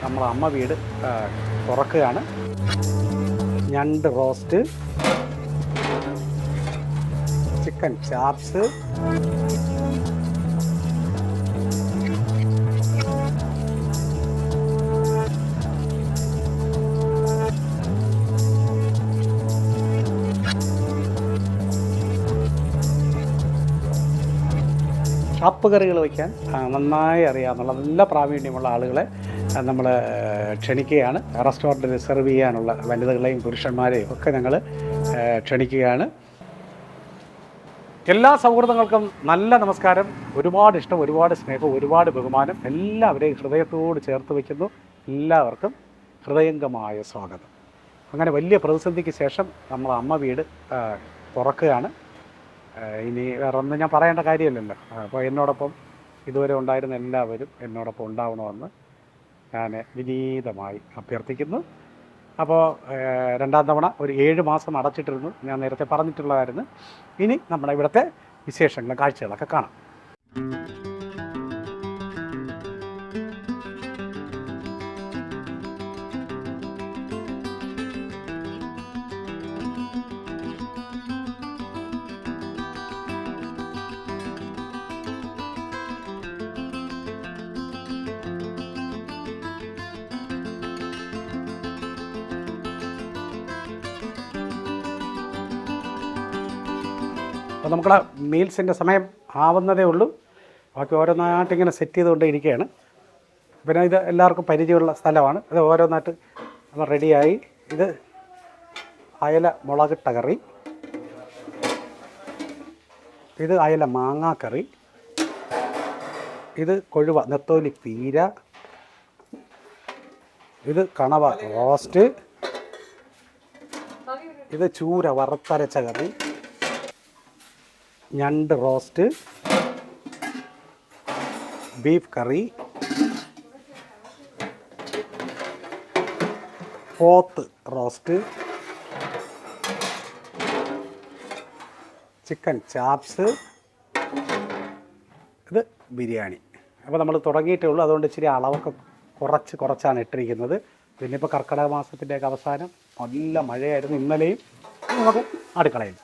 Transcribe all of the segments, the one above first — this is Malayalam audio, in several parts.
നമ്മൾ അമ്മ വീട് തുറക്കുകയാണ്. ഞണ്ട് റോസ്റ്റ്, ചിക്കൻ ചാപ്സ്, ഷാപ്പ് കറികൾ വയ്ക്കാൻ നന്നായി അറിയാവുന്ന നല്ല പ്രാവീണ്യമുള്ള ആളുകളെ നമ്മൾ ക്ഷണിക്കുകയാണ്. റെസ്റ്റോറൻറ്റിൽ സെർവ് ചെയ്യാനുള്ള വനിതകളെയും പുരുഷന്മാരെയും ഒക്കെ ഞങ്ങൾ ക്ഷണിക്കുകയാണ്. എല്ലാ സൗഹൃദങ്ങൾക്കും നല്ല നമസ്കാരം. ഒരുപാട് ഇഷ്ടം, ഒരുപാട് സ്നേഹം, ഒരുപാട് ബഹുമാനം എല്ലാവരെയും ഹൃദയത്തോട് ചേർത്ത് വയ്ക്കുന്നു. എല്ലാവർക്കും ഹൃദയംഗമായ സ്വാഗതം. അങ്ങനെ വലിയ പ്രതിസന്ധിക്ക് ശേഷം നമ്മൾ അമ്മ വീട് തുറക്കുകയാണ്. ഇനി വേറെ ഒന്നും ഞാൻ പറയേണ്ട കാര്യമില്ലല്ലോ. അപ്പോൾ എന്നോടൊപ്പം ഇതുവരെ ഉണ്ടായിരുന്ന എല്ലാവരും എന്നോടൊപ്പം ഉണ്ടാവണമെന്ന് ഞാൻ വിനീതമായി അഭ്യർത്ഥിക്കുന്നു. അപ്പോൾ രണ്ടാം തവണ ഒരു 7 മാസം അടച്ചിട്ടിരുന്നു, ഞാൻ നേരത്തെ പറഞ്ഞിട്ടുള്ളതായിരുന്നു. ഇനി നമ്മുടെ ഇവിടുത്തെ വിശേഷങ്ങളും കാഴ്ചകളൊക്കെ കാണാം. അപ്പോൾ നമുക്കുള്ള മീൽസിൻ്റെ സമയം ആവുന്നതേ ഉള്ളൂ. ബാക്കി ഓരോന്നായിട്ടിങ്ങനെ സെറ്റ് ചെയ്തുകൊണ്ട് ഇരിക്കുകയാണ്. പിന്നെ ഇത് എല്ലാവർക്കും പരിചയമുള്ള സ്ഥലമാണ്. ഇത് ഓരോന്നായിട്ട് നമ്മൾ റെഡിയായി. ഇത് അയല മുളകിട്ട കറി, ഇത് അയല മാങ്ങാക്കറി, ഇത് കൊഴുവ നെത്തോലി പീര, ഇത് കണവ റോസ്റ്റ്, ഇത് ചൂര വറുത്തരച്ച കറി, ഞണ്ട് റോസ്റ്റ്, ബീഫ് കറി, പോത്ത് റോസ്റ്റ്, ചിക്കൻ ചാപ്സ്, ഇത് ബിരിയാണി. അപ്പോൾ നമ്മൾ തുടങ്ങിയിട്ടേ ഉള്ളൂ, അതുകൊണ്ട് ഇച്ചിരി അളവൊക്കെ കുറച്ചാണ് ഇട്ടിരിക്കുന്നത്. പിന്നെ ഇപ്പോൾ കർക്കിടക മാസത്തിൻ്റെയൊക്കെ അവസാനം നല്ല മഴയായിരുന്നു ഇന്നലെയും. നമുക്ക് അടുക്കളയിൽ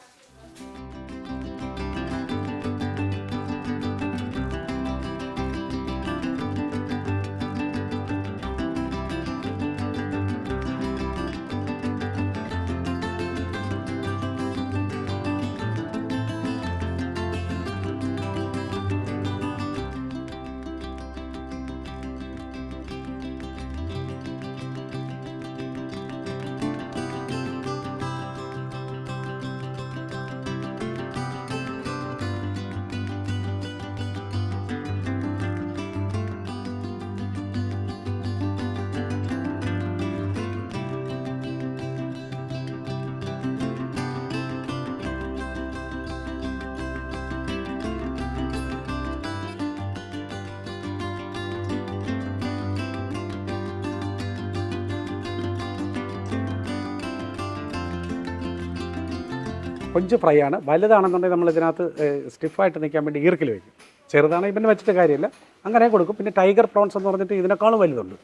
കൊഞ്ച് ഫ്രൈ ആണ്. വലുതാണെന്നുണ്ടെങ്കിൽ നമ്മൾ ഇതിനകത്ത് സ്റ്റിഫായിട്ട് നിൽക്കാൻ വേണ്ടി ഈർക്കിൽ വയ്ക്കും. ചെറുതാണെങ്കിൽ പിന്നെ വെച്ചിട്ട് കാര്യമില്ല, അങ്ങനെ കൊടുക്കും. പിന്നെ ടൈഗർ പ്രോൺസ് എന്ന് പറഞ്ഞിട്ട് ഇതിനേക്കാളും വലുതുണ്ട്.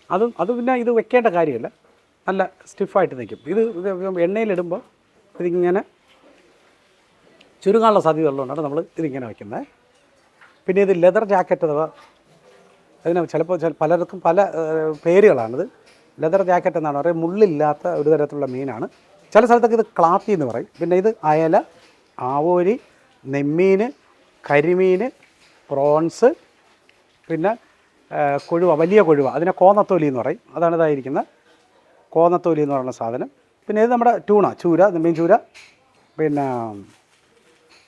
അത് പിന്നെ ഇത് വെക്കേണ്ട കാര്യമില്ല, നല്ല സ്റ്റിഫായിട്ട് നിൽക്കും. ഇത് എണ്ണയിലിടുമ്പോൾ ഇതിങ്ങനെ ചുരുങ്ങാനുള്ള സാധ്യത ഉള്ളതുകൊണ്ടാണ് നമ്മൾ ഇതിങ്ങനെ വയ്ക്കുന്നത്. പിന്നെ ഇത് ലെതർ ജാക്കറ്റ് അഥവാ അതിന് ചിലപ്പോൾ പലർക്കും പല പേരുകളാണിത്. ലെതർ ജാക്കറ്റ് എന്നാണ് പറയുക. മുള്ളില്ലാത്ത ഒരു തരത്തിലുള്ള മീനാണ്. ചില സ്ഥലത്തൊക്കെ ഇത് ക്ലാത്തി എന്ന് പറയും. പിന്നെ ഇത് അയല, ആവോലി, നെമ്മീൻ, കരിമീൻ, പ്രോൺസ്, പിന്നെ കൊഴുവ, വലിയ കൊഴുവ, അതിനെ കോന്നത്തോലി എന്ന് പറയും. അതാണ് ഇതായിരിക്കുന്ന കോന്നത്തോലി എന്ന് പറയുന്ന സാധനം. പിന്നെ ഇത് നമ്മുടെ ചൂര, നെമ്മീൻ ചൂര, പിന്നെ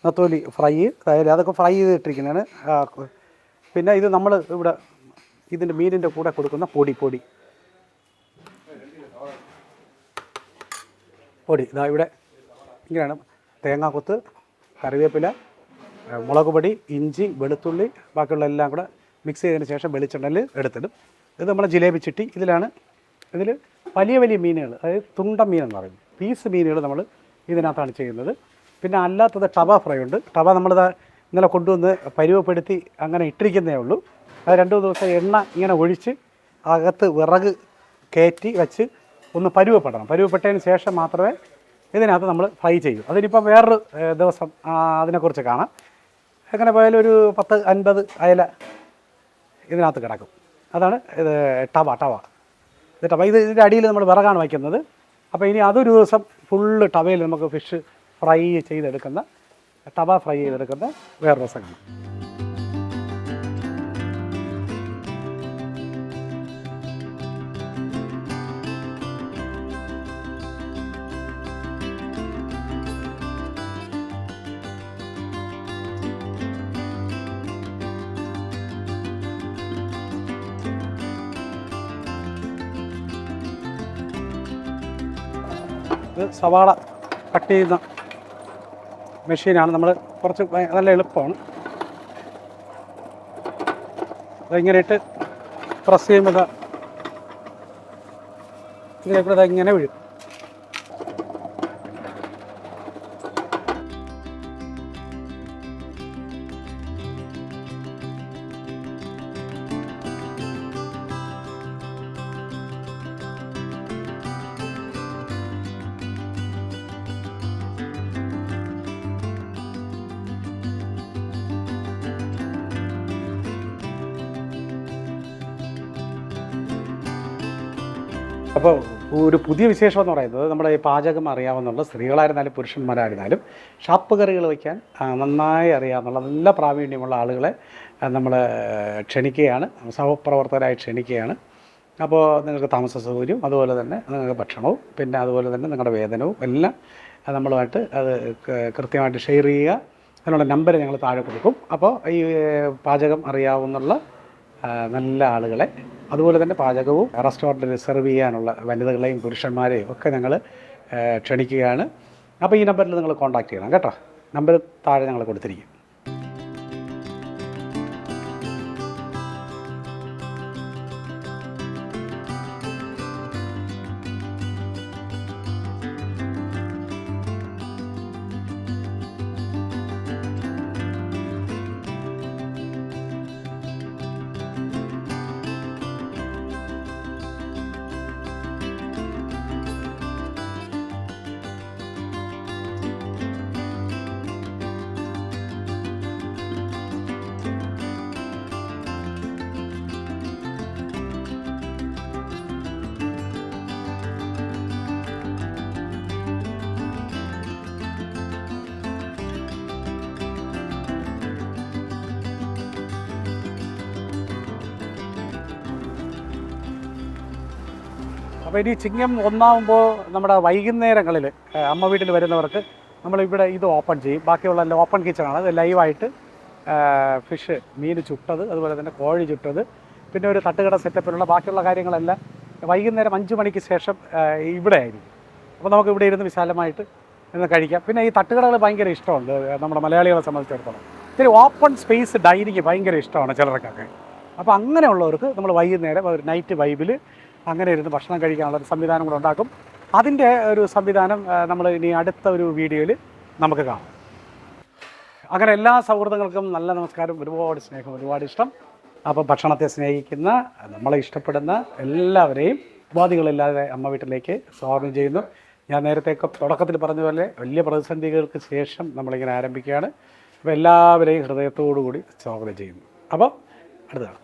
നത്തോലി ഫ്രൈ, അതൊക്കെ ഫ്രൈ ചെയ്തിട്ടിരിക്കുന്നതാണ്. പിന്നെ ഇത് നമ്മൾ ഇവിടെ ഇതിൻ്റെ മീനിൻ്റെ കൂടെ കൊടുക്കുന്ന പൊടി ഇതാ ഇവിടെ ഇങ്ങനെയാണ്. തേങ്ങാക്കൊത്ത്, കറിവേപ്പില, മുളക് പൊടി, ഇഞ്ചി, വെളുത്തുള്ളി, ബാക്കിയുള്ള എല്ലാം കൂടെ മിക്സ് ചെയ്തതിന് ശേഷം വെളിച്ചെണ്ണയിൽ എടുത്തിടും. ഇത് നമ്മുടെ ജിലേബി ചിട്ടി. ഇതിൽ വലിയ മീനുകൾ, അതായത് തുണ്ടൻ മീനെന്ന് പറയും, പീസ് മീനുകൾ നമ്മൾ ഇതിനകത്താണ് ചെയ്യുന്നത്. പിന്നെ അല്ലാത്തത് ടവ ഫ്രൈ ഉണ്ട്. ടവ നമ്മളിത് ഇന്നലെ കൊണ്ടുവന്ന് പരുവപ്പെടുത്തി അങ്ങനെ ഇട്ടിരിക്കുന്നേ ഉള്ളൂ. അത് 2 ദിവസം എണ്ണ ഇങ്ങനെ ഒഴിച്ച് അകത്ത് വിറക് കയറ്റി വെച്ച് ഒന്ന് പരുവപ്പെട്ടതിന് ശേഷം മാത്രമേ ഇതിനകത്ത് നമ്മൾ ഫ്രൈ ചെയ്യൂ. അതിനിപ്പം വേറൊരു ദിവസം അതിനെക്കുറിച്ച് കാണാം. എങ്ങനെ പോയാലും ഒരു 10-50 അയല ഇതിനകത്ത് കിടക്കും. അതാണ് ഇത് ടവ ഇതിൻ്റെ അടിയിൽ നമ്മൾ വിറകാണ് വയ്ക്കുന്നത്. അപ്പോൾ ഇനി അതൊരു ദിവസം ഫുള്ള് ടവയിൽ നമുക്ക് ഫിഷ് ഫ്രൈ ചെയ്തെടുക്കുന്ന വേറൊരു ദിവസം കാണാം. ഇത് സവാള കട്ട് ചെയ്യുന്ന മെഷീനാണ്. നമ്മൾ കുറച്ച് നല്ല എളുപ്പമാണ്. അതിങ്ങനെ ഇട്ട് പ്രസ് ചെയ്യുമ്പോൾ ഇതിലേക്കൂടെ അതിങ്ങനെ വീഴും. അപ്പോൾ ഒരു പുതിയ വിശേഷം എന്ന് പറയുന്നത് നമ്മുടെ ഈ പാചകം അറിയാവുന്നുള്ള സ്ത്രീകളായിരുന്നാലും പുരുഷന്മാരായിരുന്നാലും ഷാപ്പ് കറികൾ വയ്ക്കാൻ നന്നായി അറിയാവുന്നുള്ള നല്ല പ്രാവീണ്യമുള്ള ആളുകളെ നമ്മൾ ക്ഷണിക്കുകയാണ്, സഹപ്രവർത്തകരായി ക്ഷണിക്കുകയാണ്. അപ്പോൾ നിങ്ങൾക്ക് താമസ സൗകര്യവും അതുപോലെ തന്നെ നിങ്ങൾക്ക് ഭക്ഷണവും പിന്നെ അതുപോലെ തന്നെ നിങ്ങളുടെ വേതനവും എല്ലാം നമ്മളുമായിട്ട് അത് കൃത്യമായിട്ട് ഷെയർ ചെയ്യുക. അതിനുള്ള നമ്പർ ഞങ്ങൾ താഴെ കൊടുക്കും. അപ്പോൾ ഈ പാചകം അറിയാവുന്നുള്ള നല്ല ആളുകളെ അതുപോലെ തന്നെ പാചകവും റെസ്റ്റോറൻറ്റിൽ സെർവ് ചെയ്യാനുള്ള വനിതകളെയും പുരുഷന്മാരെയും ഒക്കെ ഞങ്ങൾ ക്ഷണിക്കുകയാണ്. അപ്പോൾ ഈ നമ്പറിൽ നിങ്ങൾ കോൺടാക്റ്റ് ചെയ്യണം കേട്ടോ. നമ്പർ താഴെ ഞങ്ങൾ കൊടുത്തിരിക്കും. അപ്പോൾ ഇനി ചിങ്ങം ഒന്നാകുമ്പോൾ നമ്മുടെ വൈകുന്നേരങ്ങളിൽ അമ്മ വീട്ടിൽ വരുന്നവർക്ക് നമ്മളിവിടെ ഇത് ഓപ്പൺ ചെയ്യും. ബാക്കിയുള്ള ഓപ്പൺ കിച്ചണാണ്. അത് ലൈവായിട്ട് ഫിഷ്, മീൻ ചുട്ടത്, അതുപോലെ തന്നെ കോഴി ചുട്ടത്, പിന്നെ ഒരു തട്ടുകട സെറ്റപ്പിലുള്ള ബാക്കിയുള്ള കാര്യങ്ങളെല്ലാം വൈകുന്നേരം 5 മണിക്ക് ശേഷം ഇവിടെ ആയിരിക്കും. അപ്പോൾ നമുക്ക് ഇവിടെ ഇരുന്ന് വിശാലമായിട്ട് ഇന്ന് കഴിക്കാം. പിന്നെ ഈ തട്ടുകടകൾ ഭയങ്കര ഇഷ്ടമുണ്ട് നമ്മുടെ മലയാളികളെ സംബന്ധിച്ചിടത്തോളം. ഇത്തിരി ഓപ്പൺ സ്പേസ് ഡൈനിങ് ഭയങ്കര ഇഷ്ടമാണ് ചിലർക്കൊക്കെ. അപ്പോൾ അങ്ങനെയുള്ളവർക്ക് നമ്മൾ വൈകുന്നേരം ഒരു നൈറ്റ് വൈബിൽ അങ്ങനെ ഇരുന്ന് ഭക്ഷണം കഴിക്കാനുള്ള ഒരു സംവിധാനം കൂടെ ഉണ്ടാക്കും. അതിൻ്റെ ഒരു സംവിധാനം നമ്മൾ ഇനി അടുത്ത ഒരു വീഡിയോയിൽ നമുക്ക് കാണാം. അങ്ങനെ എല്ലാ സൗഹൃദങ്ങൾക്കും നല്ല നമസ്കാരം, ഒരുപാട് സ്നേഹം, ഒരുപാട് ഇഷ്ടം. അപ്പോൾ ഭക്ഷണത്തെ സ്നേഹിക്കുന്ന, നമ്മളെ ഇഷ്ടപ്പെടുന്ന എല്ലാവരെയും ഉപാധികളില്ലാതെ അമ്മ വീട്ടിലേക്ക് സ്വാഗതം ചെയ്യുന്നു. ഞാൻ നേരത്തെ തുടക്കത്തിൽ പറഞ്ഞതുപോലെ വലിയ പ്രതിസന്ധികൾക്ക് ശേഷം നമ്മളിങ്ങനെ ആരംഭിക്കുകയാണ്. അപ്പോൾ എല്ലാവരെയും ഹൃദയത്തോടു കൂടി സ്വാഗതം ചെയ്യുന്നു. അപ്പോൾ അടുത്തതാണ്.